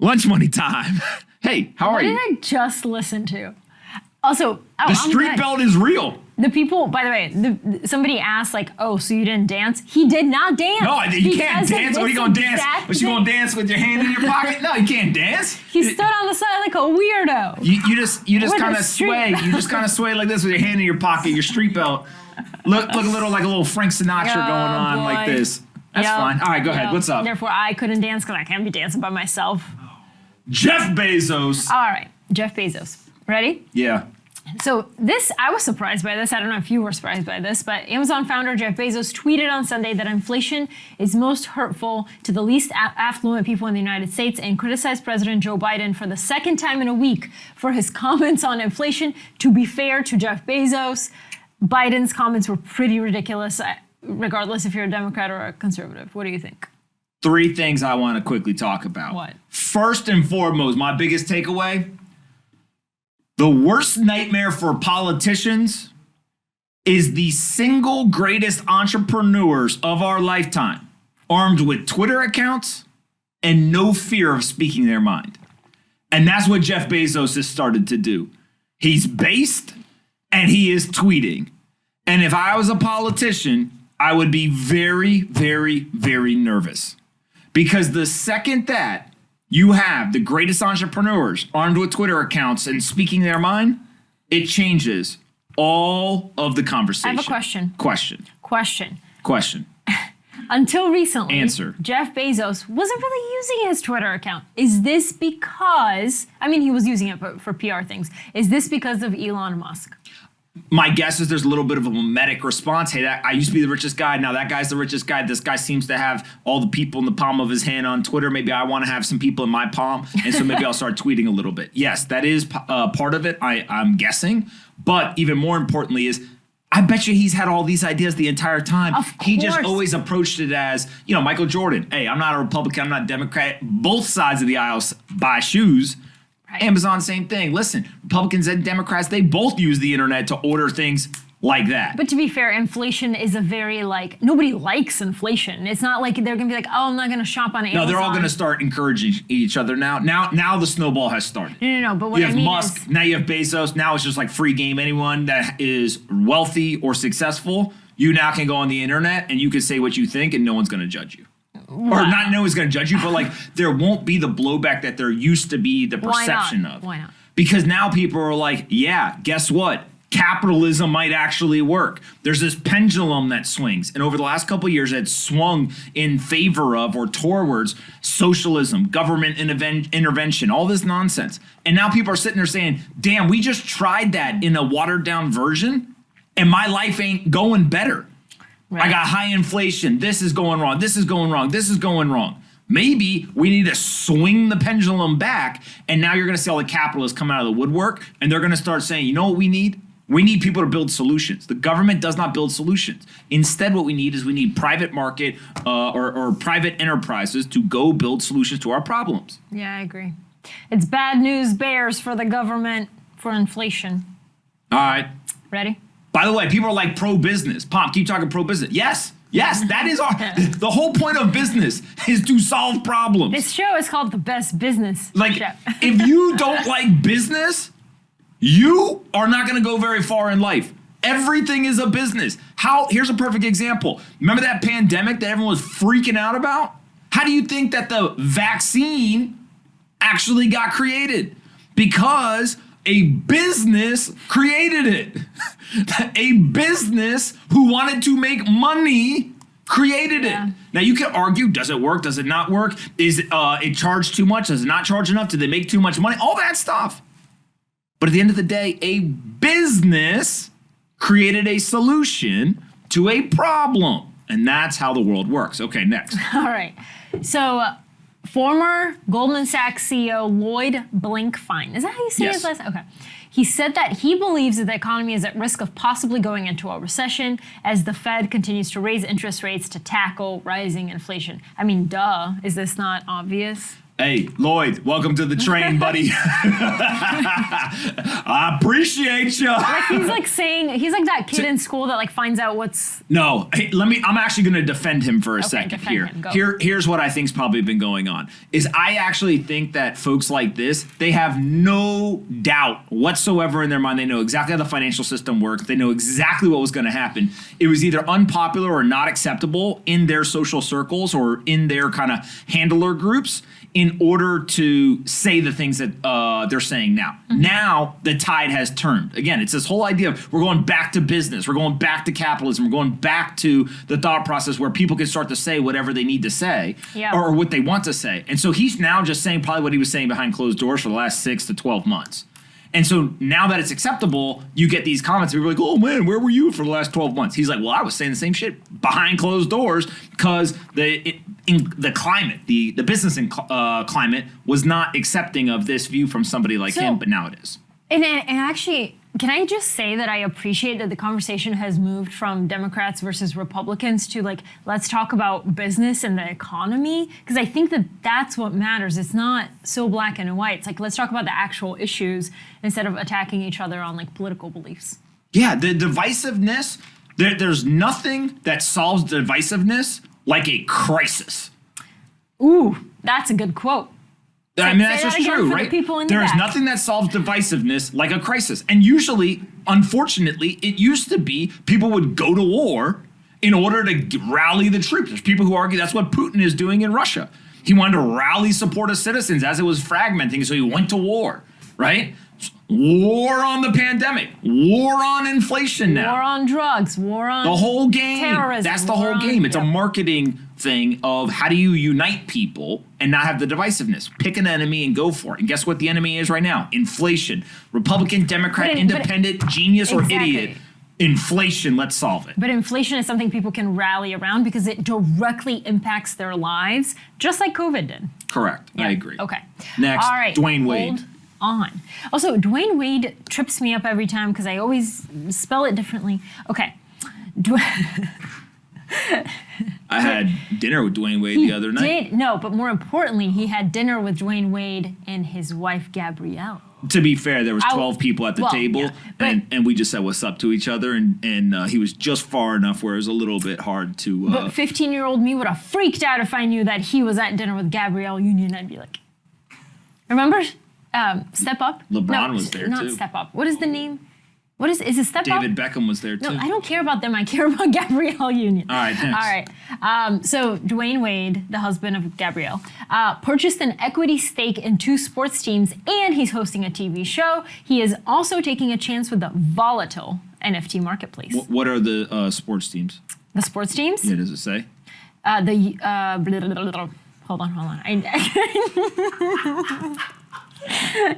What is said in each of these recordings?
Lunch money time. Hey, how are you? What did I just listen to? Also, the street belt is real. The people, by the way, somebody asked like, "Oh, so you didn't dance?" He did not dance. No, you can't dance. What are you going to dance? Was you going to dance with your hand in your pocket? No, you can't dance. He stood on the side like a weirdo. You just kind of sway. You just kind of sway like this with your hand in your pocket, your street belt. Look a little Frank Sinatra going on like this. That's fine. All right, go ahead. What's up? Therefore, I couldn't dance because I can't be dancing by myself. Jeff Bezos. All right, Jeff Bezos. Ready? Yeah. So I was surprised by this. I don't know if you were surprised by this, but Amazon founder Jeff Bezos tweeted on Sunday that inflation is most hurtful to the least affluent people in the United States and criticized President Joe Biden for the second time in a week for his comments on inflation. To be fair to Jeff Bezos, Biden's comments were pretty ridiculous, regardless if you're a Democrat or a conservative. What do you think? 3 things I want to quickly talk about. What? First and foremost, my biggest takeaway, the worst nightmare for politicians is the single greatest entrepreneurs of our lifetime, armed with Twitter accounts and no fear of speaking their mind. And that's what Jeff Bezos has started to do. He's based and he is tweeting. And if I was a politician, I would be very, very, very nervous. Because the second that you have the greatest entrepreneurs armed with Twitter accounts and speaking their mind, it changes all of the conversation. I have a question. Question. Until recently, Answer. Jeff Bezos wasn't really using his Twitter account. Is this because, he was using it for PR things. Is this because of Elon Musk? My guess is there's a little bit of a mimetic response. Hey, I used to be the richest guy. Now that guy's the richest guy. This guy seems to have all the people in the palm of his hand on Twitter. Maybe I want to have some people in my palm. And so maybe I'll start tweeting a little bit. Yes, that is part of it, I'm guessing. But even more importantly is, I bet you he's had all these ideas the entire time. Of course. He just always approached it as, Michael Jordan. Hey, I'm not a Republican. I'm not a Democrat. Both sides of the aisle buy shoes. Right. Amazon, same thing. Listen, Republicans and Democrats, they both use the internet to order things like that. But to be fair, inflation is a very nobody likes inflation. It's not like they're going to be like, oh, I'm not going to shop on Amazon. No, they're all going to start encouraging each other now. Now the snowball has started. No, but what you have Musk, is, now you have Bezos. Now it's just like free game. Anyone that is wealthy or successful, you now can go on the internet and you can say what you think and no one's going to judge you. Or not no one's going to judge you, but there won't be the blowback that there used to be the perception of. Why not? Because now people are like, yeah, guess what? Capitalism might actually work. There's this pendulum that swings. And over the last couple of years, it's swung in favor of or towards socialism, government intervention, all this nonsense. And now people are sitting there saying, damn, we just tried that in a watered down version and my life ain't going better. Right. I got high inflation. This is going wrong. This is going wrong. This is going wrong. Maybe we need to swing the pendulum back. And now you're going to see all the capitalists come out of the woodwork and they're going to start saying, you know what we need? We need people to build solutions. The government does not build solutions. Instead, what we need private market or private enterprises to go build solutions to our problems. Yeah, I agree. It's bad news bears for the government for inflation. All right. Ready? By the way, people are like pro-business. Pomp, keep talking pro-business. Yes, that is the whole point of business is to solve problems. This show is called The Best Business Show. If you don't like business, you are not going to go very far in life. Everything is a business. Here's a perfect example. Remember that pandemic that everyone was freaking out about? How do you think that the vaccine actually got created? Because a business created it. A business who wanted to make money created it. Now you can argue, does it work? Does it not work? Is it charged too much? Does it not charge enough? Did they make too much money? All that stuff. But at the end of the day, a business created a solution to a problem. And that's how the world works. Okay, next. All right. So former Goldman Sachs CEO Lloyd Blankfein, is that how you say his last name? Okay. He said that he believes that the economy is at risk of possibly going into a recession as the Fed continues to raise interest rates to tackle rising inflation. Duh. Is this not obvious? Hey, Lloyd, welcome to the train, buddy. I appreciate you. Like he's like saying, he's like that kid in school that like finds out what's. No, hey, I'm actually going to defend him for a second defend here. him, go. Here's what I think's probably been going on is I actually think that folks like this, they have no doubt whatsoever in their mind. They know exactly how the financial system works. They know exactly what was going to happen. It was either unpopular or not acceptable in their social circles or in their kind of handler groups in order to say the things that they're saying now. Mm-hmm. Now the tide has turned. Again, it's this whole idea of we're going back to business. We're going back to capitalism. We're going back to the thought process where people can start to say whatever they need to say or what they want to say. And so he's now just saying probably what he was saying behind closed doors for the last 6 to 12 months. And so now that it's acceptable, you get these comments. People are like, oh, man, where were you for the last 12 months? He's like, well, I was saying the same shit behind closed doors because the climate, the business climate was not accepting of this view from somebody like him, but now it is. And actually, can I just say that I appreciate that the conversation has moved from Democrats versus Republicans to like, let's talk about business and the economy? Because I think that that's what matters. It's not so black and white. It's like, let's talk about the actual issues instead of attacking each other on like political beliefs. Yeah, the divisiveness, there's nothing that solves divisiveness like a crisis. Ooh, that's a good quote. I mean, that's just true, right? There is nothing that solves divisiveness like a crisis. And usually, unfortunately, it used to be people would go to war in order to rally the troops. There's people who argue that's what Putin is doing in Russia. He wanted to rally support of citizens as it was fragmenting, so he went to war, right? War on the pandemic, war on inflation now. War on drugs, war on the whole game. Terrorism. That's the whole game. It's a marketing thing of how do you unite people and not have the divisiveness. Pick an enemy and go for it. And guess what the enemy is right now? Inflation. Republican, Democrat, independent, genius, or idiot. Inflation, let's solve it. But inflation is something people can rally around because it directly impacts their lives, just like COVID did. Correct. Yeah. I agree. Okay. Next, all right. Dwayne Wade. Hold on. Also, Dwayne Wade trips me up every time because I always spell it differently. Okay. I had dinner with Dwayne Wade the other night. But more importantly, he had dinner with Dwayne Wade and his wife, Gabrielle. To be fair, there was 12 people at the table, and we just said what's up to each other, and he was just far enough where it was a little bit hard to... But 15-year-old me would have freaked out if I knew that he was at dinner with Gabrielle Union. I'd be like... Remember Step Up? LeBron was there, not too. Step Up. What is the name? What is it Step Up? David Beckham was there, too. No, I don't care about them. I care about Gabrielle Union. All right, thanks. All right. So Dwayne Wade, the husband of Gabrielle, purchased an equity stake in 2 sports teams, and he's hosting a TV show. He is also taking a chance with the volatile NFT marketplace. What are the sports teams? The sports teams? Yeah, does it say? Hold on.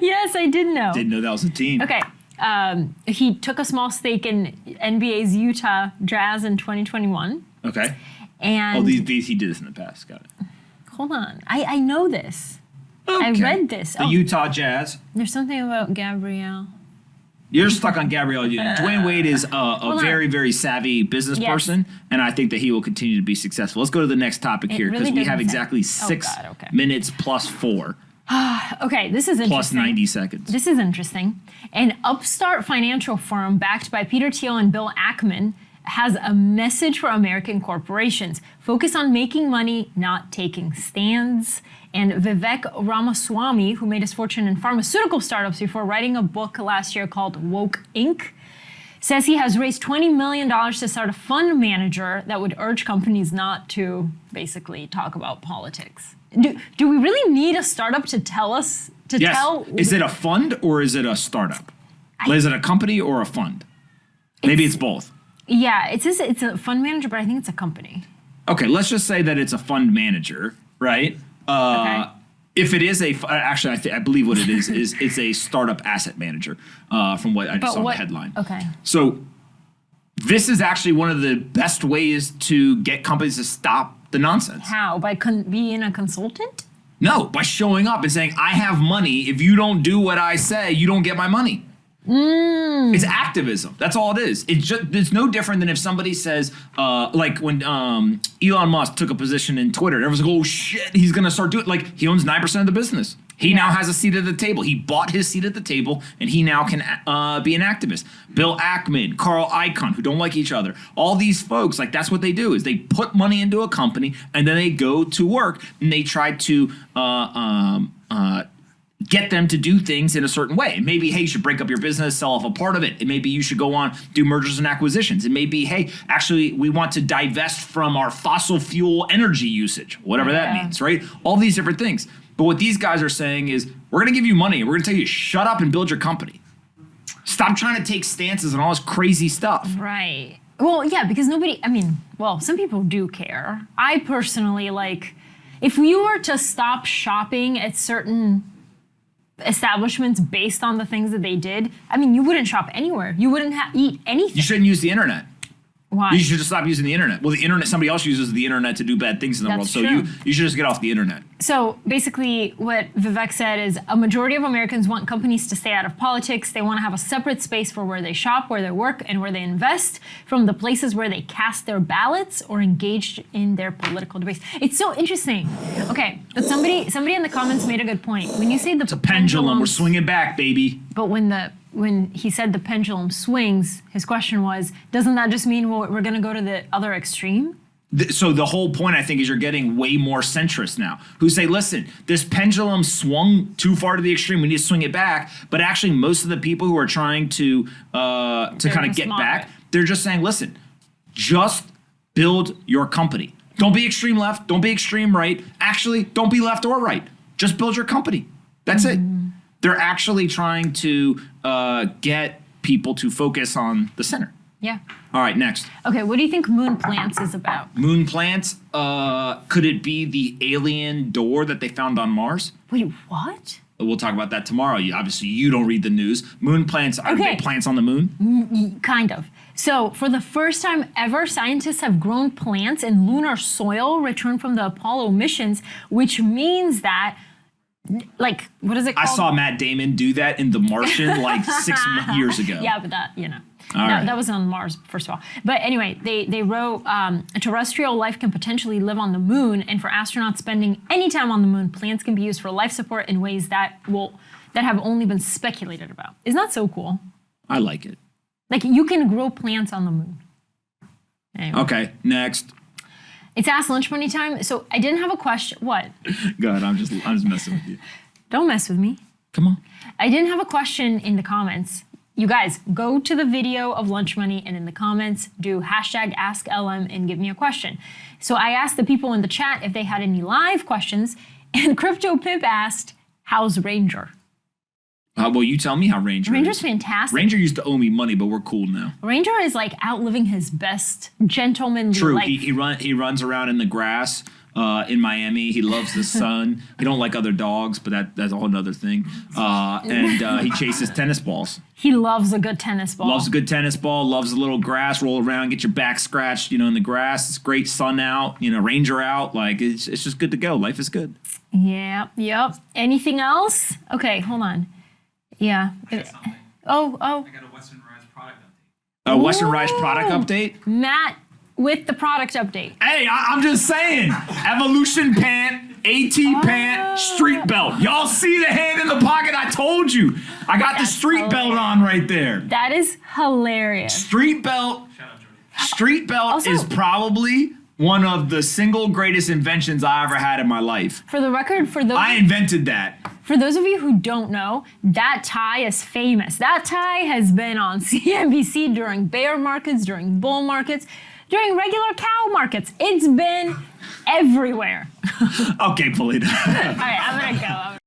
Yes, I did know. Didn't know that was a team. Okay. He took a small stake in NBA's Utah Jazz in 2021. Okay. And he did this in the past. Got it. Hold on. I know this. Okay. I read this. The Utah Jazz. There's something about Gabrielle. You're stuck on Gabrielle Union. Dwayne Wade is a very, very savvy business person, and I think that he will continue to be successful. Let's go to the next topic here because we have exactly 6 minutes plus 4. Okay, this is interesting. Plus 90 seconds. This is interesting. An upstart financial firm backed by Peter Thiel and Bill Ackman has a message for American corporations. Focus on making money, not taking stands. And Vivek Ramaswamy, who made his fortune in pharmaceutical startups before writing a book last year called Woke Inc., says he has raised $20 million to start a fund manager that would urge companies not to basically talk about politics. Do we really need a startup to tell us, tell? Is it a fund or is it a startup? Is it a company or a fund? Maybe it's both. Yeah, it says it's a fund manager, but I think it's a company. Okay, let's just say that it's a fund manager, right? Okay. If it is I believe what it is it's a startup asset manager from what I just saw the headline. Okay. So this is actually one of the best ways to get companies to stop the nonsense. How? By being a consultant? No, by showing up and saying, I have money. If you don't do what I say, you don't get my money. It's activism. That's all it is. It's no different than if somebody says, like when Elon Musk took a position in Twitter, everyone's like, oh shit, he's gonna start doing, like, he owns 9% of the business. He now has a seat at the table. He bought his seat at the table, and he now can be an activist. Bill Ackman, Carl Icahn, who don't like each other. All these folks, like, that's what they do, is they put money into a company, and then they go to work, and they try to get them to do things in a certain way. It may be, hey, you should break up your business, sell off a part of it. It may be you should go on, do mergers and acquisitions. It may be, hey, actually, we want to divest from our fossil fuel energy usage, whatever that means, right? All these different things. But what these guys are saying is, we're going to give you money. We're going to tell you, shut up and build your company. Stop trying to take stances on all this crazy stuff. Right. Well, yeah, because some people do care. I personally, like, if you were to stop shopping at certain establishments based on the things that they did, you wouldn't shop anywhere. You wouldn't eat anything. You shouldn't use the internet. Why? You should just stop using the internet. Well, the internet, somebody else uses the internet to do bad things in the world. So you should just get off the internet. So basically what Vivek said is a majority of Americans want companies to stay out of politics. They want to have a separate space for where they shop, where they work, and where they invest from the places where they cast their ballots or engaged in their political debates. It's so interesting. Okay, but somebody in the comments made a good point. When you say it's a pendulum, we're swinging back, baby. But when he said the pendulum swings, his question was, doesn't that just mean we're going to go to the other extreme? So the whole point, I think, is you're getting way more centrists now who say, listen, this pendulum swung too far to the extreme. We need to swing it back. But actually, most of the people who are trying to kind of get back, they're just saying, listen, just build your company. Don't be extreme left. Don't be extreme right. Actually, don't be left or right. Just build your company. That's it. They're actually trying to get people to focus on the center. Yeah. All right, next. Okay, what do you think Moon Plants is about? Moon Plants, could it be the alien door that they found on Mars? Wait, what? We'll talk about that tomorrow. Obviously, you don't read the news. Moon plants, are they plants on the moon? Kind of. So, for the first time ever, scientists have grown plants in lunar soil returned from the Apollo missions, which means that, like, what is it called? I saw Matt Damon do that in The Martian like 6 years ago. Yeah, but that, that was on Mars, first of all. But anyway, they wrote, a terrestrial life can potentially live on the moon, and for astronauts spending any time on the moon, plants can be used for life support in ways that have only been speculated about. Isn't that so cool? I like it. Like, you can grow plants on the moon. Anyway. Okay, next. It's Ask Lunch Money time. So I didn't have a question. What? Go ahead. I'm just messing with you. Don't mess with me. Come on. I didn't have a question in the comments. You guys, go to the video of Lunch Money and in the comments, do #AskLM and give me a question. So I asked the people in the chat if they had any live questions, and Crypto Pip asked, how's Ranger? Well, you tell me how Ranger Ranger's is. fantastic. Ranger used to owe me money, but we're cool now. Ranger is like outliving his best gentlemanly True. life. He runs around in the grass in Miami. He loves the sun. He don't like other dogs, but that's a whole other thing. And he chases tennis balls. He loves a good tennis ball. Loves a good tennis ball. Loves a little grass. Roll around, get your back scratched. In the grass. It's great. Sun out. Ranger out. Like it's just good to go. Life is good. Yeah. Yep. Anything else? Okay. Hold on. Yeah. Oh. I got a Western Rise product update. A Western Rise product update? Matt with the product update. Hey, I'm just saying. Evolution pant, AT pant, street belt. Y'all see the hand in the pocket? I told you. I got the street belt on right there. That is hilarious. Street belt. Shout out, Jordy. Street belt Also, is probably one of the single greatest inventions I ever had in my life. For the record, I invented that. For those of you who don't know, that tie is famous. That tie has been on CNBC during bear markets, during bull markets, during regular cow markets. It's been everywhere. Okay, Polita. All right, I'm gonna go.